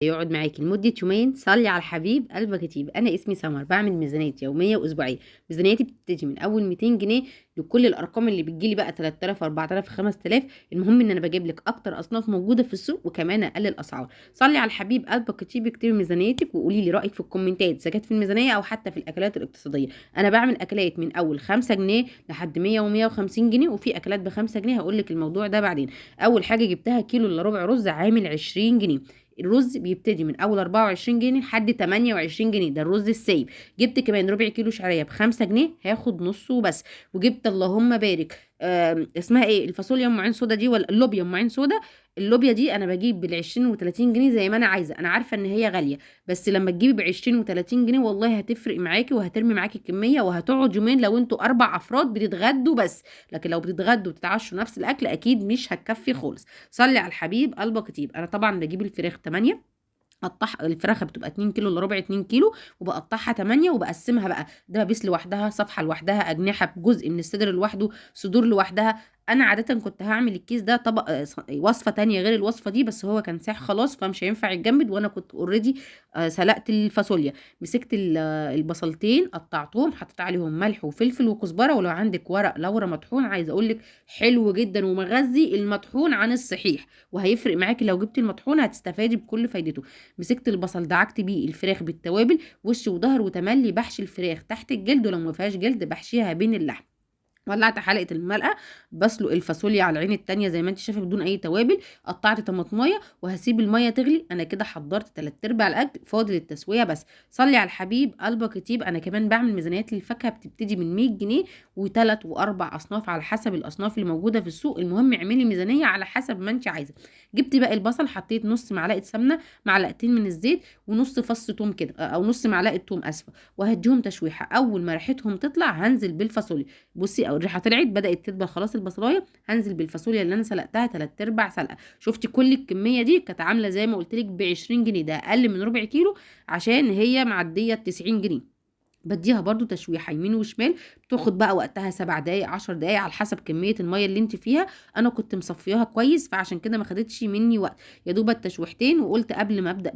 يقعد معاكي لمدة يومين. صلي على الحبيب قلبك يطيب. انا اسمي سمر، بعمل ميزانيات يوميه واسبوعيه. ميزانيتي بتبتدي من اول 200 جنيه لكل الارقام اللي بتجيلي بقى 3000 4000 5000. المهم ان انا بجيب لك اكتر اصناف موجوده في السوق وكمان اقلل اسعار. صلي على الحبيب قلبك يطيب. اكتبي ميزانيتك وقولي لي رايك في الكومنتات اذا كانت في الميزانيه او حتى في الاكلات الاقتصاديه. انا بعمل اكلات من اول 5 جنيه لحد 100 و150 جنيه، وفي اكلات ب 5 جنيه هقول لك الموضوع ده بعدين. اول حاجه جبتها كيلو الا ربع رز عامل 20 جنيه. الرز بيبتدي من اول 24 جنيه لحد 28 جنيه، ده الرز السايب. جبت كمان ربع كيلو شعريه ب5 جنيه، هاخد نصه بس. وجبت اللهم بارك اسمها ايه، الفاصوليا ام عين سودا دي ولا اللوبيا ام عين سودا. اللوبيا دي انا بجيب بال20 و30 جنيه زي ما انا عايزه. انا عارفه ان هي غاليه، بس لما تجيبي ب20 و30 جنيه والله هتفرق معاكي وهترمي معاكي كميه وهتقعد يومين لو انتوا 4 افراد بتتغدوا بس. لكن لو بتتغدوا وتتعشوا نفس الاكل اكيد مش هتكفي خالص. صلي على الحبيب قلبك كتيب. انا طبعا بجيب الفراخ 8. الفراخه بتبقى 2 كيلو الا ربع 2 كيلو، وبقطعها 8 وبقسمها بقى دبابيس لوحدها، صفحه لوحدها، اجنحه بجزء من الصدر لوحده، صدور لوحدها. انا عاده كنت هعمل الكيس ده طبق وصفه تانية غير الوصفه دي، بس هو كان ساح خلاص فمش هينفع يتجمد، وانا كنت اوريدي سلقت الفاصوليا. مسكت البصلتين قطعتهم، حطيت عليهم ملح وفلفل وكزبره، ولو عندك ورق لورا مطحون عايزه اقول لك حلو جدا ومغذي المطحون عن الصحيح، وهيفرق معاكي لو جبتي المطحون هتستفادي بكل فايدته. مسكت البصل دعكت بيه الفراخ بالتوابل وش وظهر وتملي، بحشي الفراخ تحت الجلد، ولو ما فيهاش جلد بحشيها بين اللحم. ولعت حلقه الملقه، بسلق الفاصوليا على العين التانية زي ما انت شايفه بدون اي توابل. قطعت طماطمايه وهسيب الميه تغلي. انا كده حضرت 3/4 الاكل، فاضل التسويه بس. صلي على الحبيب قلبك يطيب. انا كمان بعمل ميزانيات للفاكهه بتبتدي من 100 جنيه وثلاث واربع اصناف على حسب الاصناف اللي موجوده في السوق. المهم اعملي ميزانيه على حسب ما انت عايزه. جبت باقي البصل، حطيت نص معلقه سمنه، معلقتين من الزيت، ونص فص توم كده او نص معلقه توم اسفه، وهديهم تشويحه. اول ما ريحتهم تطلع هنزل بالفاصوليا. بصي او الريحه طلعت بدات تدبل خلاص البصلايه، هنزل بالفاصوليا اللي انا سلقتها 3/4 سلقه. شفتي كل الكميه دي كانت عامله زي ما قلت لك ب 20 جنيه، ده اقل من ربع كيلو عشان هي معديه 90 جنيه. بديها برضو تشويحه يمين وشمال، بتاخد بقى وقتها 7 دقايق 10 دقايق على حسب كميه الميه اللي انت فيها. انا كنت مصفياها كويس فعشان كده ما خدتش مني وقت، يا دوب التشويحتين. وقلت قبل ما ابدا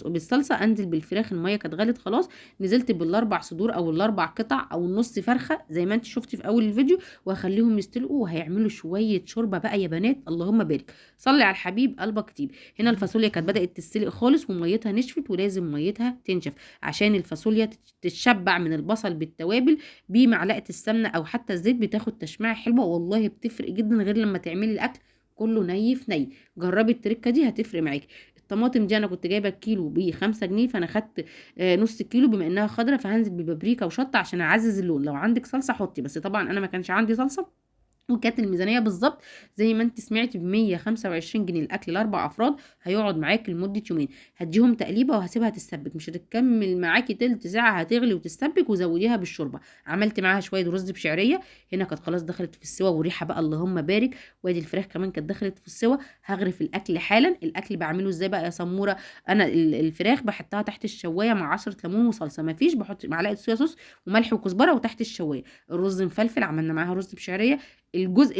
بالصلصه انزل بالفراخ، الميه كانت غلت خلاص. نزلت بالاربع صدور او الاربع قطع او النص فرخه زي ما انت شفتي في اول الفيديو، وهخليهم يستلقوا وهيعملوا شويه شوربه بقى يا بنات اللهم بارك. صلي على الحبيب قلبك كتير. هنا الفاصوليا كانت بدات تستلق خالص وميتها نشفت، ولازم ميتها تنشف عشان الفاصوليا تتشبع من البصل بالتوابل. بمعلقه السمنه او حتى الزيت بتاخد تشميعه حلوه والله بتفرق جدا، غير لما تعملي الاكل كله ني في ني. جربي التركه دي هتفرق معاكي. الطماطم دي انا كنت جايبه الكيلو ب5 جنيه، فانا خدت نص كيلو بما انها خضره، فهنزل ببابريكا وشطه عشان اعزز اللون. لو عندك صلصه حطي، بس طبعا انا ما كانش عندي صلصه. وكانت الميزانيه بالظبط زي ما انت سمعتي ب 125 جنيه الاكل ل4 افراد، هيقعد معاكي لمده يومين. هديهم تقليبه وهسيبها تتسبك، مش هتكمل معاكي تلت ساعه هتغلي وتتسبك، وزوديها بالشوربه. عملت معاها شويه رز بشعريه، هنا كانت خلاص دخلت في السوا وريحه بقى اللهم بارك. وادي الفراخ كمان كانت دخلت في السوا. هغرف الاكل حالا. الاكل بعمله ازاي بقى يا سموره؟ انا الفراخ بحطها تحت الشوايه مع عصره ليمون وصلصه، ما فيش بحط معلقه صويا صوص وملح وكزبره وتحت الشوايه. الرز مفلفل، عملنا معاها رز بشعريه. الجزء